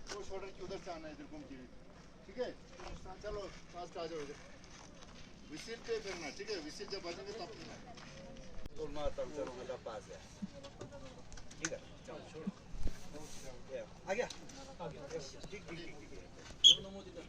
वो शोल्डर की उधर से आना है, इधर घूम के। ठीक है, चलो फास्ट आ जाओ इधर। विसिल पे फिरना, ठीक है? विसिल जब बजेंगे तब फिरना। ठीक है, चलो छोड़ो। आ गया, आ गया। ठीक ठीक ठीक ठीक। दोनों मोदी का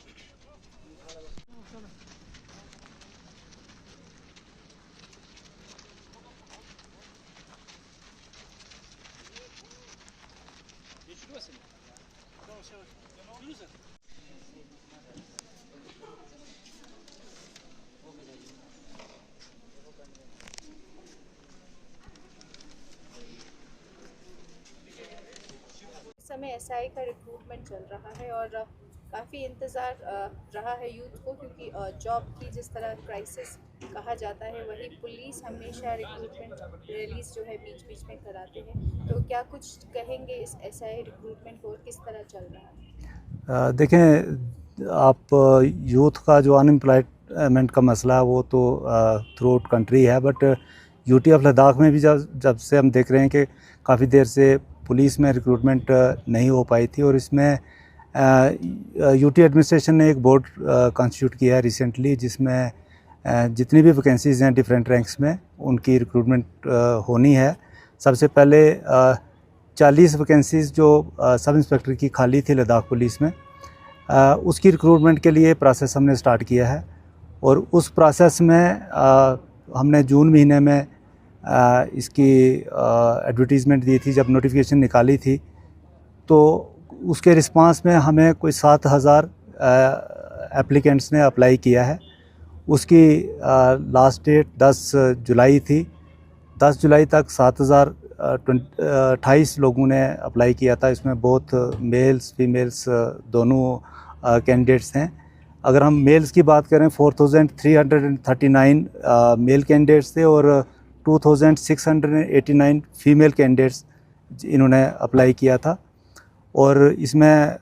समय एसआई का रिक्रूटमेंट चल रहा है और काफ़ी इंतज़ार रहा है यूथ को, क्योंकि जॉब की जिस तरह क्राइसिस कहा जाता है, वही पुलिस हमेशा रिक्रूटमेंट रैलीज जो है बीच बीच में कराते हैं। तो क्या कुछ कहेंगे इस एसआई रिक्रूटमेंट को और किस तरह चल रहा है? देखें, आप यूथ का जो अनएम्प्लॉयमेंट का मसला है वो तो थ्रू आउट कंट्री है, बट यूटी ऑफ लद्दाख में भी जब से हम देख रहे हैं कि काफ़ी देर से पुलिस में रिक्रूटमेंट नहीं हो पाई थी, और इसमें यूटी एडमिनिस्ट्रेशन ने एक बोर्ड कॉन्स्टिट्यूट किया है रिसेंटली, जिसमें जितनी भी वैकेंसीज़ हैं डिफरेंट रैंक्स में उनकी रिक्रूटमेंट होनी है। सबसे पहले 40 वैकेंसीज़ जो सब इंस्पेक्टर की खाली थी लद्दाख पुलिस में, उसकी रिक्रूटमेंट के लिए प्रोसेस हमने स्टार्ट किया है। और उस प्रोसेस में हमने जून महीने में इसकी एडवर्टीज़मेंट दी थी, जब नोटिफिकेशन निकाली थी, तो उसके रिस्पांस में हमें कोई 7000 एप्लीकेंट्स ने अप्लाई किया है। उसकी लास्ट डेट 10 जुलाई थी। 10 जुलाई तक 7028 लोगों ने अप्लाई किया था। इसमें बहुत मेल्स फीमेल्स दोनों कैंडिडेट्स हैं। अगर हम मेल्स की बात करें, 4339 मेल कैंडिडेट्स थे और 2689 फीमेल कैंडिडेट्स इन्होंने अप्लाई किया था। और इसमें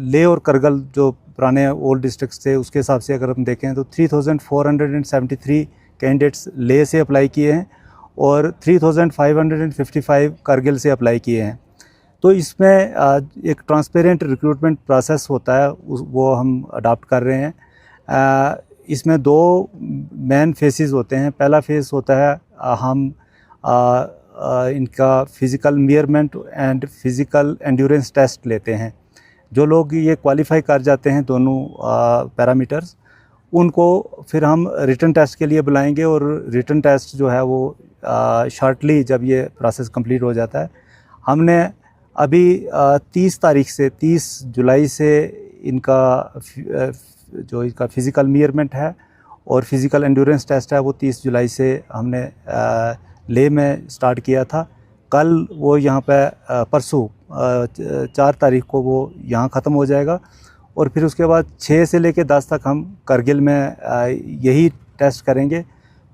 लेह और करगिल जो पुराने ओल्ड डिस्ट्रिक्ट्स थे, उसके हिसाब से अगर हम देखें तो 3473 कैंडिडेट्स लेह से अप्लाई किए हैं और 3555 करगिल से अप्लाई किए हैं। तो इसमें एक ट्रांसपेरेंट रिक्रूटमेंट प्रोसेस होता है, वो हम अडॉप्ट कर रहे हैं। इसमें 2 मेन फेसेस होते हैं। पहला फेस होता है हम इनका physical measurement and physical endurance test लेते हैं। जो लोग ये क्वालिफाई कर जाते हैं दोनों पैरामीटर्स, उनको फिर हम रिटन टेस्ट के लिए बुलाएंगे, और रिटन टेस्ट जो है वो शॉर्टली जब ये प्रोसेस कंप्लीट हो जाता है, हमने अभी 30 जुलाई से इनका जो इनका फ़िज़िकल मेजरमेंट है और फ़िज़िकल एंड्योरेंस टेस्ट है वो 30 जुलाई से हमने लेह में स्टार्ट किया था। कल वो यहाँ पे परसों 4 तारीख को वो यहाँ ख़त्म हो जाएगा, और फिर उसके बाद 6 से लेकर 10 तक हम करगिल में यही टेस्ट करेंगे।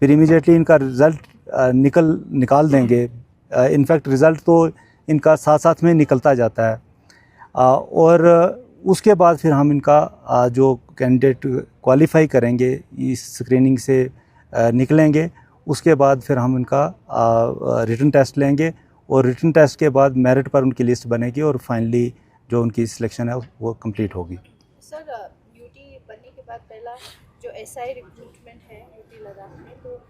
फिर इमीडिएटली इनका रिज़ल्ट निकाल देंगे। इनफैक्ट रिज़ल्ट तो इनका साथ साथ में निकलता जाता है। और उसके बाद फिर हम इनका जो कैंडिडेट क्वालिफ़ाई करेंगे, इस स्क्रीनिंग से निकलेंगे, उसके बाद फिर हम इनका रिटन टेस्ट लेंगे, और रिटन टेस्ट के बाद मेरिट पर उनकी लिस्ट बनेगी और फाइनली जो उनकी सिलेक्शन है वो कंप्लीट होगी। सर, यूटी बनने के बाद पहला जो एसआई रिक्रूटमेंट है यूटी लद्दाख में, तो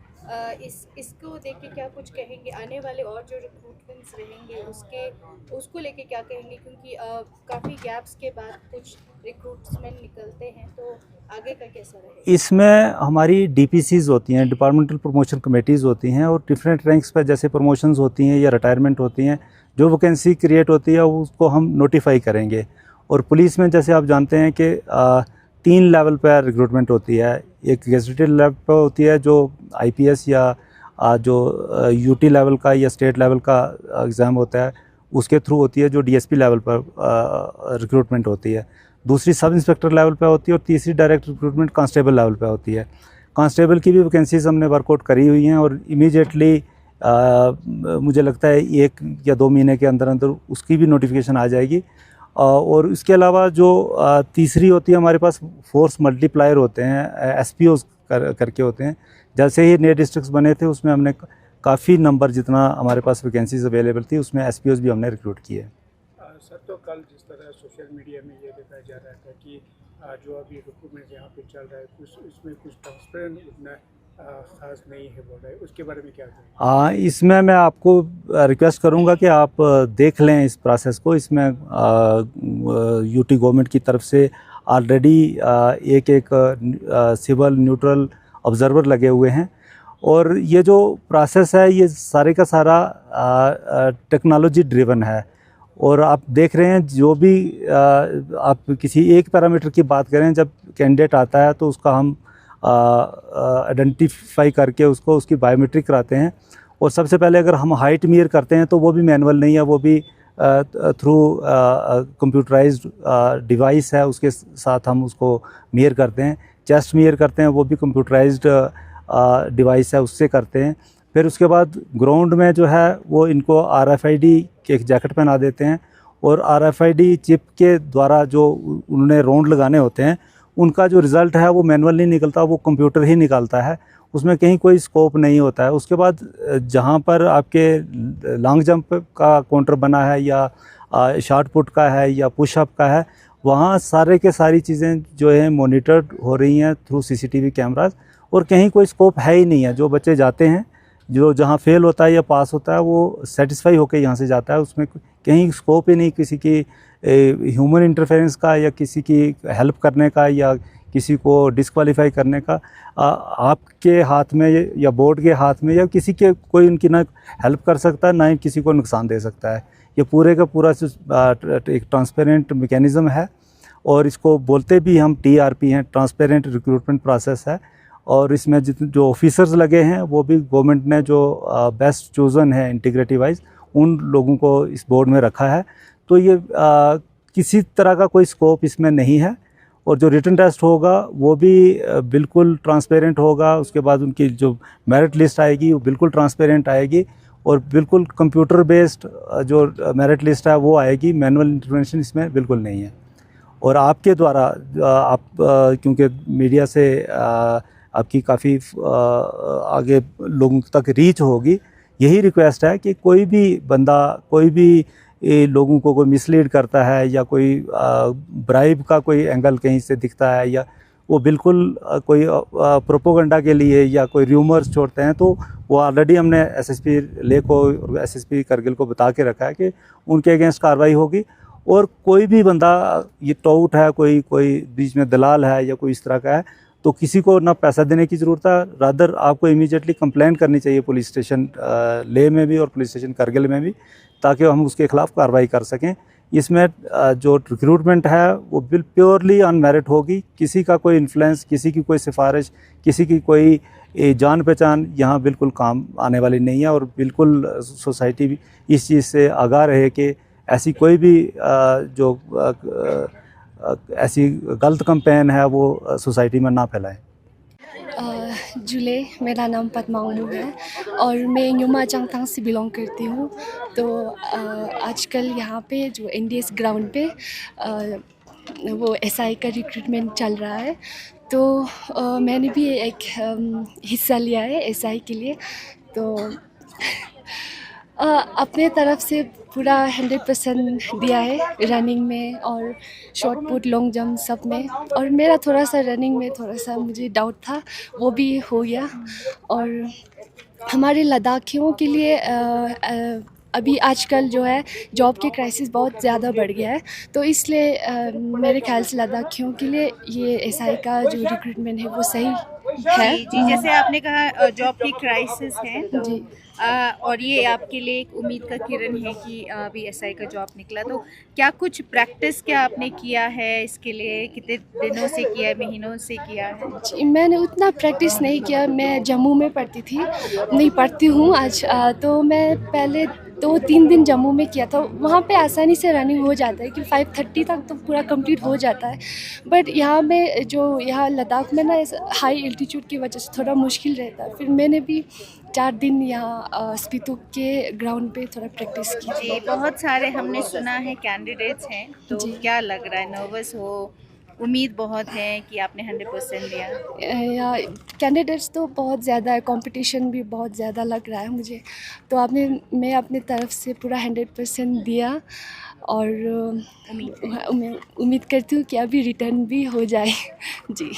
इसको देख के क्या कुछ कहेंगे? आने वाले और जो रिक्रूटमेंट्स रहेंगे उसको लेके क्या कहेंगे? क्योंकि काफ़ी गैप्स के बाद कुछ रिक्रूटमेंट निकलते हैं, तो आगे का कैसा रहेगा? इसमें हमारी डीपीसीज होती हैं, डिपार्टमेंटल प्रमोशन कमेटीज़ होती हैं, और डिफरेंट रैंक्स पर जैसे प्रमोशंस होती हैं या रिटायरमेंट होती हैं, जो वैकेंसी क्रिएट होती है उसको हम नोटिफाई करेंगे। और पुलिस में जैसे आप जानते हैं कि 3 लेवल पर रिक्रूटमेंट होती है। एक गेजेटेड लेवल पर होती है जो आईपीएस या जो यूटी लेवल का या स्टेट लेवल का एग्ज़ाम होता है उसके थ्रू होती है, जो डीएसपी लेवल पर रिक्रूटमेंट होती है। दूसरी सब इंस्पेक्टर लेवल पे होती है, और तीसरी डायरेक्ट रिक्रूटमेंट कांस्टेबल लेवल पे होती है। कांस्टेबल की भी वैकेंसीज हमने वर्कआउट करी हुई हैं, और इमीडिएटली मुझे लगता है 1 या 2 महीने के अंदर अंदर उसकी भी नोटिफिकेशन आ जाएगी। और इसके अलावा जो तीसरी होती है, हमारे पास फोर्स मल्टीप्लायर होते हैं, एसपीओज करके होते हैं। जैसे ही नए डिस्ट्रिक्ट्स बने थे उसमें हमने काफ़ी नंबर, जितना हमारे पास वैकेंसीज अवेलेबल थी, उसमें एसपीओज भी हमने रिक्रूट किए। सर, तो कल जिस तरह सोशल मीडिया में ये दिखाया जा रहा था कि जो अभी रिक्रूटमेंट यहाँ पे चल रहा है कुछ इसमें कुछ ट्रांसपेरेंट उतना खास नहीं है बोल रहे हैं, उसके बारे में क्या कहें? इसमें मैं आपको रिक्वेस्ट करूंगा कि आप देख लें इस प्रोसेस को। इसमें यूटी गवर्नमेंट की तरफ से ऑलरेडी एक सिविल न्यूट्रल ऑब्जर्वर लगे हुए हैं और ये जो प्रोसेस है ये सारे का सारा टेक्नोलॉजी ड्रिवन है। और आप देख रहे हैं जो भी आप किसी एक पैरामीटर की बात करें, जब कैंडिडेट आता है तो उसका हम आइडेंटिफाई करके उसकी बायोमेट्रिक कराते हैं। और सबसे पहले अगर हम हाइट मेयर करते हैं तो वो भी मैनुअल नहीं है, वो भी थ्रू कंप्यूटराइज्ड डिवाइस है, उसके साथ हम उसको मेयर करते हैं। चेस्ट मेयर करते हैं, वो भी कंप्यूटराइज्ड डिवाइस है, उससे करते हैं। फिर उसके बाद ग्राउंड में जो है वो इनको RFID के एक जैकेट पहना देते हैं और RFID चिप के द्वारा जो उन्होंने राउंड लगाने होते हैं उनका जो रिज़ल्ट है वो मैनुअल नहीं निकलता, वो कंप्यूटर ही निकालता है, उसमें कहीं कोई स्कोप नहीं होता है। उसके बाद जहाँ पर आपके लॉन्ग जंप का काउंटर बना है या शॉट पुट का है या पुशअप का है, वहाँ सारे के सारी चीज़ें जो है मॉनिटर्ड हो रही हैं थ्रू CCTV कैमरास और कहीं कोई स्कोप है ही नहीं है। जो बच्चे जाते हैं, जो जहाँ फेल होता है या पास होता है, वो सेटिस्फाई होकर यहाँ से जाता है, उसमें कहीं स्कोप ही नहीं किसी की ह्यूमन इंटरफेरेंस का या किसी की हेल्प करने का या किसी को डिस्क्वालीफाई करने का। आपके हाथ में या बोर्ड के हाथ में या किसी के कोई उनकी ना हेल्प कर सकता है ना ही किसी को नुकसान दे सकता है। ये पूरे का पूरा एक ट्रांसपेरेंट मैकेनिज़्म है और इसको बोलते भी हम TRP हैं, ट्रांसपेरेंट रिक्रूटमेंट प्रोसेस है। और इसमें जो ऑफिसर्स लगे हैं वो भी गवर्नमेंट ने जो बेस्ट चूज़न है इंटीग्रिटी वाइज उन लोगों को इस बोर्ड में रखा है। तो ये किसी तरह का कोई स्कोप इसमें नहीं है। और जो रिटन टेस्ट होगा वो भी बिल्कुल ट्रांसपेरेंट होगा। उसके बाद उनकी जो मेरिट लिस्ट आएगी वो बिल्कुल ट्रांसपेरेंट आएगी और बिल्कुल कंप्यूटर बेस्ड जो मेरिट लिस्ट है वो आएगी। मैनुअल इंटरवेंशन इसमें बिल्कुल नहीं है। और आपके द्वारा आप क्योंकि मीडिया से आपकी काफ़ी आगे लोगों तक रीच होगी, यही रिक्वेस्ट है कि कोई भी बंदा कोई भी लोगों को कोई मिसलीड करता है या कोई ब्राइब का कोई एंगल कहीं से दिखता है या वो बिल्कुल कोई प्रोपोगंडा के लिए या कोई र्यूमर्स छोड़ते हैं, तो वो ऑलरेडी हमने SSP ले को और SSP करगिल को बता के रखा है कि उनके अगेंस्ट कार्रवाई होगी। और कोई भी बंदा ये टाउट है, कोई बीच में दलाल है या कोई इस तरह का है, तो किसी को ना पैसा देने की ज़रूरत है, रादर आपको इमीडिएटली कंप्लेंट करनी चाहिए पुलिस स्टेशन ले में भी और पुलिस स्टेशन करगिल में भी, ताकि हम उसके खिलाफ कार्रवाई कर सकें। इसमें जो रिक्रूटमेंट है वो प्योरली ऑन मेरिट होगी। किसी का कोई इन्फ्लुएंस, किसी की कोई सिफारिश, किसी की कोई जान पहचान यहाँ बिल्कुल काम आने वाली नहीं है। और बिल्कुल सोसाइटी भी इस चीज़ से आगाह रहे कि ऐसी कोई भी जो ऐसी गलत कैंपेन है वो सोसाइटी में ना फैलाएं। जुले, मेरा नाम पद्मा उमू है और मैं न्यूमा चांगथांग से बिलोंग करती हूँ। तो आजकल यहाँ पे जो NDS ग्राउंड पे वो SI का रिक्रूटमेंट चल रहा है, तो मैंने भी एक हिस्सा लिया है SI के लिए। तो अपने तरफ से पूरा 100% दिया है रनिंग में और शॉर्ट पुट, लॉन्ग जंप सब में। और मेरा थोड़ा सा रनिंग में थोड़ा सा मुझे डाउट था, वो भी हो गया। और हमारे लद्दाखियों के लिए अभी आजकल जो है जॉब के क्राइसिस बहुत ज़्यादा बढ़ गया है, तो इसलिए मेरे ख्याल से लद्दाखियों के लिए ये SI का जो रिक्रूटमेंट है वो सही है। जी, जैसे आपने कहा जॉब की क्राइसिस है, तो जी। और ये आपके लिए एक उम्मीद का किरण है कि अभी SI का जॉब निकला, तो क्या कुछ प्रैक्टिस क्या आपने किया है इसके लिए? कितने दिनों से किया है, महीनों से किया है? जी, मैंने उतना प्रैक्टिस नहीं किया। मैं जम्मू में पढ़ती थी, नहीं पढ़ती हूँ आज। तो मैं पहले 2-3 दिन जम्मू में किया था। वहाँ पे आसानी से रनिंग हो जाता है कि 5:30 तक तो पूरा कंप्लीट हो जाता है। बट यहाँ में जो यहाँ लद्दाख में ना हाई एल्टीट्यूड की वजह से थोड़ा मुश्किल रहता है। फिर मैंने भी 4 दिन यहाँ स्पीतुक के ग्राउंड पे थोड़ा प्रैक्टिस की। जी, बहुत सारे हमने सुना है कैंडिडेट्स हैं, तो जी। क्या लग रहा है? नर्वस हो? उम्मीद बहुत है कि आपने 100% दिया? कैंडिडेट्स तो बहुत ज़्यादा है, कंपटीशन भी बहुत ज़्यादा लग रहा है मुझे। तो मैं अपने तरफ से पूरा 100% दिया। और उम्मीद करती हूँ कि अभी रिटर्न भी हो जाए। जी।